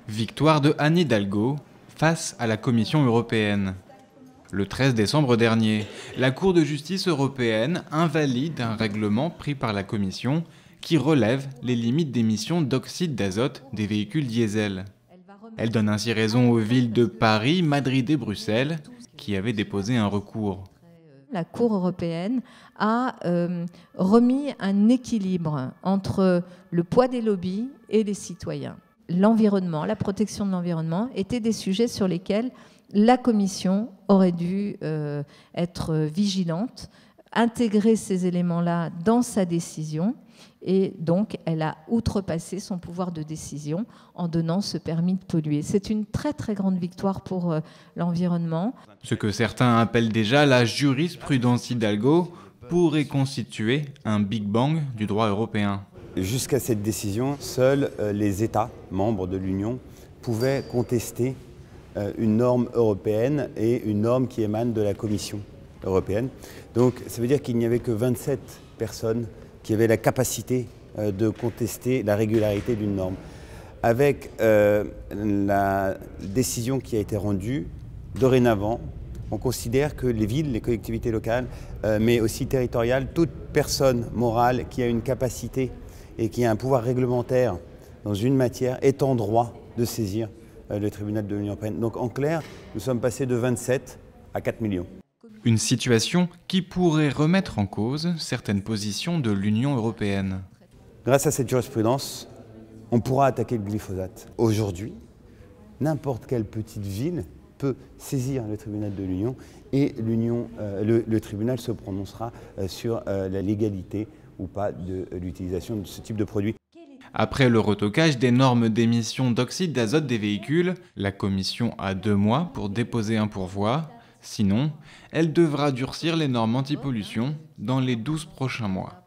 Victoire de Anne Hidalgo face à la Commission européenne. Le 13 décembre dernier, la Cour de justice européenne invalide un règlement pris par la Commission qui relève les limites d'émissions d'oxyde d'azote des véhicules diesel. Elle donne ainsi raison aux villes de Paris, Madrid et Bruxelles qui avaient déposé un recours. La Cour européenne a remis un équilibre entre le poids des lobbies et des citoyens. L'environnement, la protection de l'environnement étaient des sujets sur lesquels la Commission aurait dû être vigilante, intégrer ces éléments-là dans sa décision, et donc elle a outrepassé son pouvoir de décision en donnant ce permis de polluer. C'est une très très grande victoire pour l'environnement. Ce que certains appellent déjà la jurisprudence Hidalgo pourrait constituer un Big Bang du droit européen. Jusqu'à cette décision, seuls les États membres de l'Union pouvaient contester une norme européenne et une norme qui émane de la Commission européenne. Donc ça veut dire qu'il n'y avait que 27 personnes qui avaient la capacité de contester la régularité d'une norme. Avec la décision qui a été rendue, dorénavant, on considère que les villes, les collectivités locales, mais aussi territoriales, toute personne morale qui a une capacité et qui a un pouvoir réglementaire dans une matière est en droit de saisir le tribunal de l'Union européenne. Donc en clair, nous sommes passés de 27 à 4 millions. Une situation qui pourrait remettre en cause certaines positions de l'Union européenne. Grâce à cette jurisprudence, on pourra attaquer le glyphosate. Aujourd'hui, n'importe quelle petite ville peut saisir le tribunal de l'Union et le tribunal se prononcera sur la légalité ou pas de l'utilisation de ce type de produit. Après le retocage des normes d'émissions d'oxyde d'azote des véhicules, la Commission a 2 mois pour déposer un pourvoi. Sinon, elle devra durcir les normes anti-pollution dans les 12 prochains mois.